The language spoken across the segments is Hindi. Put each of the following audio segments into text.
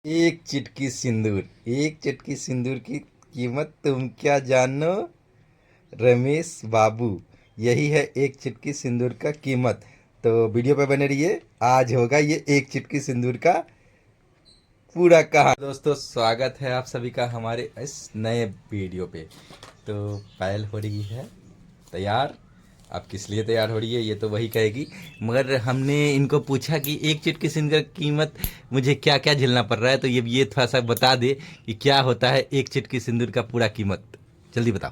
एक चुटकी सिंदूर। एक चुटकी सिंदूर की कीमत तुम क्या जानो रमेश बाबू। यही है एक चुटकी सिंदूर का कीमत। तो वीडियो पे बने रहिए, आज होगा ये एक चुटकी सिंदूर का पूरा कहानी। दोस्तों, स्वागत है आप सभी का हमारे इस नए वीडियो पे। तो पायल हो रही है तैयार। आप किस लिए तैयार हो रही है ये तो वही कहेगी, मगर हमने इनको पूछा कि एक चुटकी सिंदूर की कीमत मुझे क्या क्या झेलना पड़ रहा है, तो ये थोड़ा सा बता दे कि क्या होता है एक चुटकी सिंदूर का पूरा कीमत। जल्दी बताओ।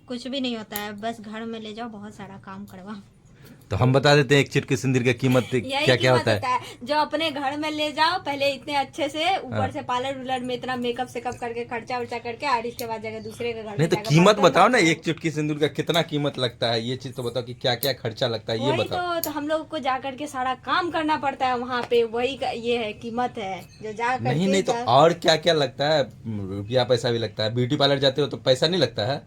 कुछ भी नहीं होता है, बस घर में ले जाओ, बहुत सारा काम करवाओ। तो हम बता देते हैं एक चुटकी सिंदूर की कीमत यही क्या क्या कीमत होता है। जो अपने घर में ले जाओ, पहले इतने अच्छे से हाँ। ऊपर से पार्लर उलर में इतना मेकअप सेकअप करके खर्चा वर्चा करके, और इसके बाद जगह दूसरे के घर नहीं में तो जाकर कीमत बर्तन बताओ ना, धोते एक चुटकी सिंदूर का कितना कीमत लगता है, ये चीज तो बताओ कि क्या क्या खर्चा लगता है, ये वही बताओ। तो हम लोग को जा करके सारा काम करना पड़ता है वहाँ पे, ये है कीमत है जो जा नहीं करके नहीं, तो और क्या क्या लगता है। रुपया पैसा भी लगता है। ब्यूटी पार्लर जाते हो तो पैसा नहीं लगता है।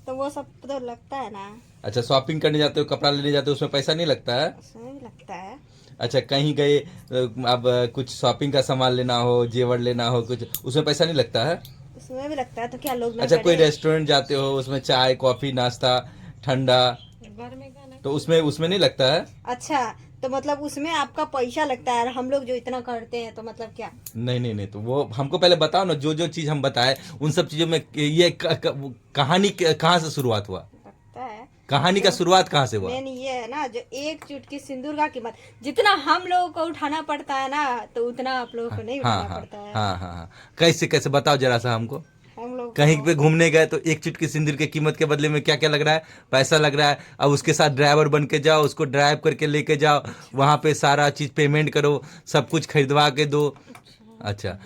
तो वो सब तो लगता है ना, अच्छा, शॉपिंग करने जाते हो, कपड़ा लेने जाते हो, उसमें पैसा नहीं लगता है। उसमें भी लगता है। अच्छा, कहीं गए, अब कुछ शॉपिंग का सामान लेना हो, जेवर लेना हो कुछ, उसमें पैसा नहीं लगता है। उसमें भी लगता है, तो क्या लोग ना अच्छा, कोई करे। रेस्टोरेंट जाते हो, उसमें चाय कॉफी नाश्ता ठंडा, घर में का तो उसमें उसमें नहीं लगता है। अच्छा, तो मतलब उसमें आपका पैसा लगता है, और हम लोग जो इतना करते हैं तो मतलब क्या। नहीं नहीं नहीं, तो वो हमको पहले बताओ ना, जो जो चीज हम बताए उन सब चीजों में ये कहानी कहाँ से शुरुआत हुआ। लगता है कहानी का जो शुरुआत कहाँ से हुआ। मेन ये है ना, जो एक चुटकी सिंदूर का कीमत जितना हम लोगों को उठाना पड़ता है ना, तो उतना आप लोगों को नहीं हाँ उठाना हाँ पड़ता है। हाँ हाँ हाँ, कैसे कैसे बताओ जरा सा हमको। हम लोग कहीं पे को घूमने गए तो एक चुटकी सिंदूर की कीमत के बदले में क्या क्या लग रहा है, पैसा लग रहा है। अब उसके साथ ड्राइवर बन के जाओ, उसको ड्राइव करके लेके जाओ, वहाँ पे सारा चीज पेमेंट करो, सब कुछ खरीदवा के दो। अच्छा,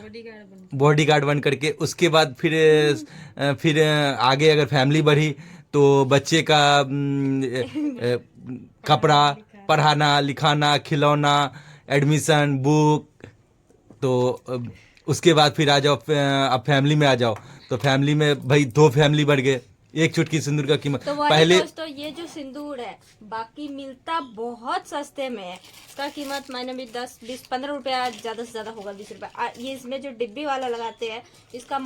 बॉडी गार्ड बन करके उसके बाद फिर आगे अगर फैमिली बढ़ी तो बच्चे का कपड़ा, पढ़ाना लिखाना, खिलौना, एडमिशन, बुक। तो उसके बाद फिर आ जाओ, अब फैमिली में आ जाओ, तो फैमिली में भाई दो फैमिली बढ़ गए। एक चुटकी सिंदूर का कीमत तो वही पहले। दोस्तों, ये जो सिंदूर है बाकी मिलता बहुत सस्ते में है। इसका कीमत मैंने भी 10 20 15 रुपया ज्यादा से ज्यादा होगा, 20 रुपया। ये इसमें जो डिब्बी वाला लगाते हैं इसका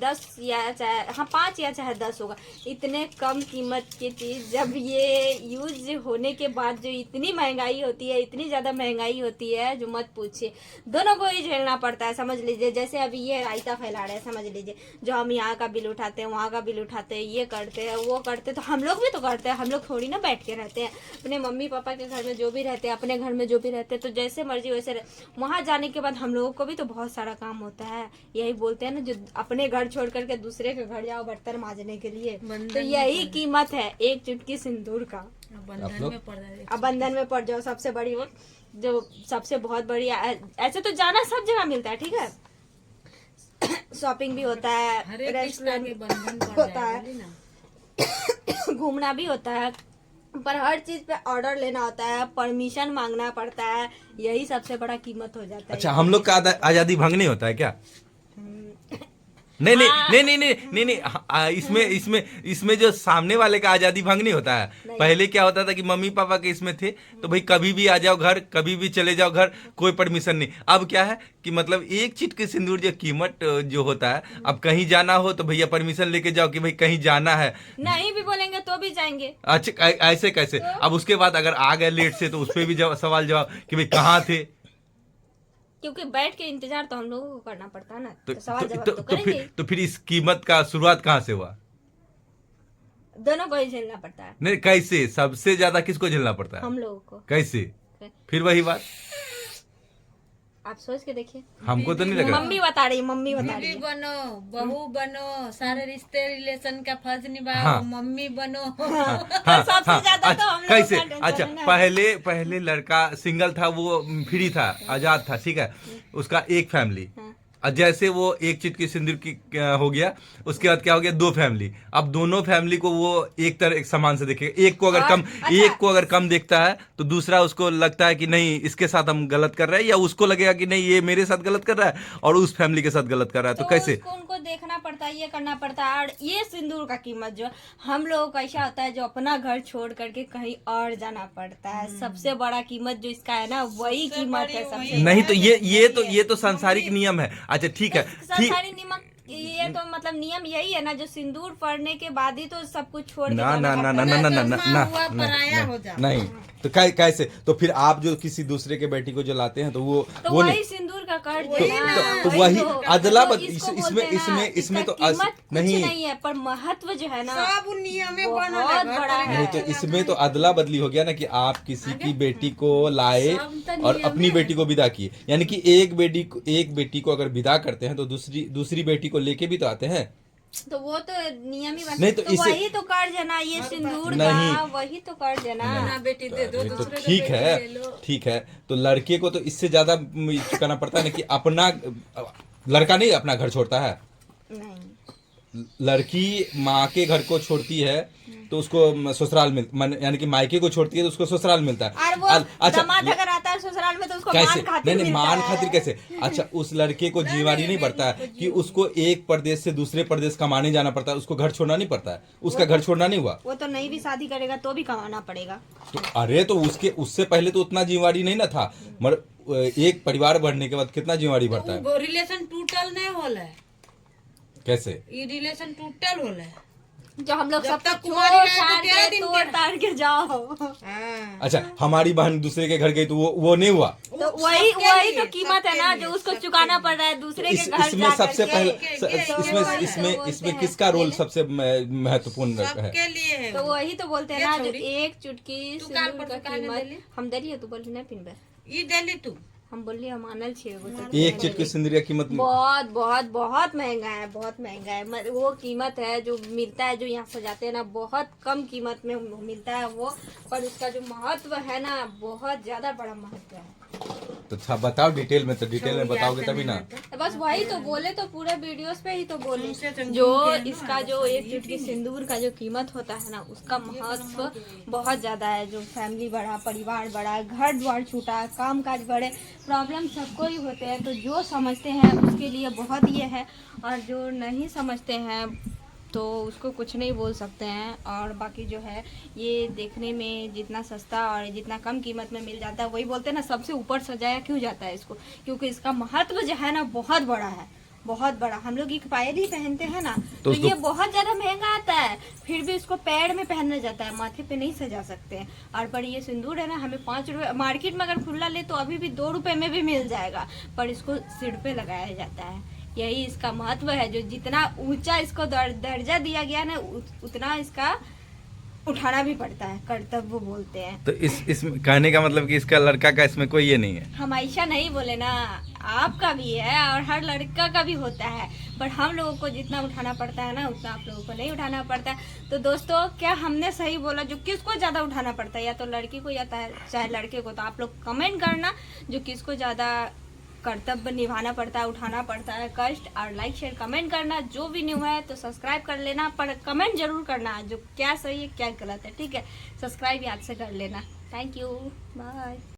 10 या चाहे 5 या चाहे 10 होगा। इतने कम कीमत की चीज जब ये यूज होने के बाद जो इतनी महंगाई होती है, इतनी ज्यादा महंगाई होती है जो मत पूछिए। दोनों को ही झेलना पड़ता है, समझ लीजिए। जैसे अभी ये रायता फैला रहे हैं, समझ लीजिए, जो हम यहाँ का बिल उठाते हैं, वहाँ का बिल उठाते हैं, ये करते हैं वो करते हैं, तो हम लोग भी तो करते हैं। हम लोग थोड़ी ना बैठ के रहते हैं। अपने मम्मी पापा के घर में जो भी रहते हैं, अपने घर में जो भी रहते हैं, तो जैसे मर्जी वैसे वहां जाने के बाद हम लोगों को भी तो बहुत सारा काम होता है। यही बोलते हैं ना, जो अपने घर छोड़ करके दूसरे के घर जाओ बर्तन मांजने के लिए, तो यही कीमत है एक चुटकी सिंदूर का। अब बंधन में पड़ जाओ, सबसे बड़ी वो जो सबसे बहुत बड़ी। ऐसे तो जाना सब जगह मिलता है, ठीक है, शॉपिंग भी होता है, रेस्टोरेंट होता है, घूमना भी होता है, पर हर चीज पे ऑर्डर लेना होता है, परमिशन मांगना पड़ता है। यही सबसे बड़ा कीमत हो जाता है। अच्छा, हम लोग का आजादी भंग नहीं होता है क्या। नहीं नहीं हाँ। नहीं नहीं नहीं नहीं नहीं, इसमें इसमें इसमें जो सामने वाले का आजादी भंग नहीं होता है। नहीं। पहले क्या होता था कि मम्मी पापा के इसमें थे तो भाई कभी भी आ जाओ घर, कभी भी चले जाओ घर, कोई परमिशन नहीं। अब क्या है कि मतलब एक चुटकी सिंदूर जो कीमत जो होता है, अब कहीं जाना हो तो भैया परमिशन लेके जाओ कि भाई कहीं जाना है। नहीं भी बोलेंगे तो भी जाएंगे। अच्छा, ऐसे कैसे। अब उसके बाद अगर आ गए लेट से तो उस पर भी सवाल जवाब कि भाई कहाँ थे। क्योंकि बैठ के इंतजार तो हम लोगों को करना पड़ता है ना, तो तो सवाल जवाब तो तो करेंगे। तो फिर इस कीमत का शुरुआत कहाँ से हुआ। दोनों को ही झेलना पड़ता है। नहीं, कैसे, सबसे ज्यादा किसको झेलना पड़ता है। हम लोगों को। कैसे। फिर वही बात, आप सोच के देखिए। हमको तो नहीं लग रहा। मम्मी बता रही, मम्मी बता रही बीवी है। बनो, बहू बनो, सारे रिश्ते रिलेशन का फर्ज निभाओ, हाँ। मम्मी बनो। हाँ सबसे ज्यादा तो हम लोगों कैसे। का टेंशन अच्छा, है ना। पहले पहले लड़का सिंगल था, वो फ्री था, आजाद था, ठीक है, उसका एक फैमिली। हाँ। और जैसे वो एक चुटकी सिंदूर की हो गया, उसके बाद क्या हो गया, 2 फैमिली। अब दोनों फैमिली को वो एक तरह एक समान से देखेगा। एक को अगर कम देखता है तो दूसरा उसको लगता है कि नहीं इसके साथ हम गलत कर रहे हैं, या उसको लगेगा कि नहीं ये मेरे साथ गलत कर रहा है और उस फैमिली के साथ गलत कर रहा है। तो कैसे उसको उनको देखना पड़ता है, ये करना पड़ता है। और ये सिंदूर का कीमत जो हम लोगों का ऐसा होता है जो अपना घर छोड़ करके कहीं और जाना पड़ता है, सबसे बड़ा कीमत जो इसका है ना वही कीमत है सबसे। नहीं तो ये तो सांसारिक नियम है। अच्छा ठीक है, ठीक। संसारी नियम ये तो मतलब नियम यही है ना, जो सिंदूर पड़ने के बाद ही तो सब कुछ छोड़ के ना जाना ना ना पड़ता ना है। ना ना ना ना हुआ पराया हो जाता। नहीं तो कैसे? तो फिर आप जो किसी दूसरे के बेटी को जो लाते हैं तो वो वही नहीं सिंदूर का कर्ज तो, है ना, तो वही तो अदला तो इसको बोलते हैं ना, इसमें इसका तो कीमत कुछ नहीं नहीं है, पर महत्व जो है ना सब नियम में बनल है, बहुत घर बड़ा पर है। नहीं तो इसमें तो अदला बदली हो गया ना, कि आप किसी की बेटी को लाए सब तो और नियम अपनी है। बेटी को विदा किए। यानी कि एक बेटी को अगर विदा करते हैं तो दूसरी बेटी को लेके भी तो आते हैं। तो वो तो नियम ही नहीं बन तो तो इसे- वही तो कर्ज है ना, ये सिंदूर नहीं। का वही तो कर्ज है ना। ना बेटी दे दो, ये तो दूसरे को ठीक बेटी है, ले लो। ठीक है। तो लड़के को तो इससे ज्यादा चुकाना पड़ता है ना, कि अपना लड़का नहीं अपना घर छोड़ता है, नहीं लड़की माँ के घर को छोड़ती है तो उसको ससुराल यानी कि मायके को छोड़ती है तो उसको ससुराल मिलता है। और वो अच्छा दामाद अगर आता है ससुराल में तो उसको कैसे? मान खातिर नहीं मिलता मान है। खातिर कैसे? अच्छा उस लड़के को जीवानी नहीं पड़ता है कि उसको एक प्रदेश से दूसरे प्रदेश कमाने जाना पड़ता है, उसको घर छोड़ना नहीं पड़ता है, उसका घर छोड़ना नहीं हुआ। वो तो नहीं भी शादी करेगा तो भी कमाना पड़ेगा। तो अरे तो उससे पहले तो उतना जिम्मेवारी नहीं ना था, मगर एक परिवार बढ़ने के बाद कितना जिम्मेवारी बढ़ता है। वो रिलेशन टूटल नहीं होला है, कैसे? ये रिलेशन टूटल होला है। जो हम लोग जब सब तक कुंवारी रहे तो तेरह दिन तोड़ के- ताड़ के जाओ, हाँ। अच्छा हमारी बहन दूसरे के घर गई तो वो नहीं हुआ। तो वही सबके वही लिए, तो कीमत है ना सबके जो लिए, उसको सबके चुकाना लिए। पड़ रहा है दूसरे के घर इसमें जा सबसे करके। पहले तो इसमें वही इसमें तो इसमें बोलते इसमें हैं। किसका रोल सबसे महत्वपूर्ण है? सबके लिए है तो वो। वही तो बोलते हैं ये ना, जो छोड़ी। एक चुटकी तू काल सिंदूर पर का दुकान में कीमत देली? हम दलिए तू बोली ना पिनबे ये डेली तू हम बोलिए हम आनल छे एक चुटकी सिंदूर की कीमत बहुत बहुत बहुत महंगा है, बहुत महंगा है। वो कीमत है जो मिलता है, जो यहाँ सजाते हैं ना, बहुत कम कीमत में मिलता है वो, पर उसका जो महत्व है ना बहुत ज्यादा बड़ा महत्व है। तो अच्छा बताओ डिटेल में, तो डिटेल में बताओगे तभी ना। तो बस वही तो बोले, तो पूरे वीडियोस पे ही तो बोले तुमसे तो जो घूम के इसका जो एक चुटकी सिंदूर का जो कीमत होता है ना उसका महत्व बहुत ज्यादा है। जो फैमिली बढ़ा, परिवार बढ़ा, घर द्वार छूटा, काम काज बढ़े, प्रॉब्लम सबको ही होते हैं। तो जो समझते हैं उसके लिए बहुत ये है, और जो नहीं समझते हैं तो उसको कुछ नहीं बोल सकते हैं। और बाकी जो है ये देखने में जितना सस्ता और जितना कम कीमत में मिल जाता है, वही बोलते हैं ना सबसे ऊपर सजाया क्यों जाता है इसको, क्योंकि इसका महत्व जो है ना बहुत बड़ा है, बहुत बड़ा। हम लोग एक पायल ही पहनते हैं ना, तो उसको- ये बहुत ज्यादा महंगा आता है, फिर भी इसको पैर में पहनना जाता है, माथे पे नहीं सजा सकते हैं। और पर ये सिंदूर है ना, हमें 5 रुपए मार्केट में अगर खुला ले तो अभी भी 2 रुपए में भी मिल जाएगा, पर इसको सिर पे लगाया जाता है। यही इसका महत्व है। जो जितना ऊंचा इसको दर्जा दिया गया ना उतना इसका उठाना भी पड़ता है, कर्तव्य बोलते हैं। तो इस कहने का मतलब कि इसका लड़का का इसमें कोई ये नहीं है। हम ऐसा नहीं बोले ना, आपका भी है और हर लड़का का भी होता है, पर हम लोगों को जितना उठाना पड़ता है ना उतना आप लोगों को नहीं उठाना पड़ता है। तो दोस्तों क्या हमने सही बोला? जो किसको ज्यादा उठाना पड़ता है, या तो लड़की को या चाहे लड़के को, तो आप लोग कमेंट करना जो किसको ज्यादा कर्तव्य निभाना पड़ता है, उठाना पड़ता है कष्ट। और लाइक शेयर कमेंट करना, जो भी न्यू है तो सब्सक्राइब कर लेना, पर कमेंट जरूर करना जो क्या सही है क्या गलत है, ठीक है? सब्सक्राइब याद से कर लेना। Thank you, bye.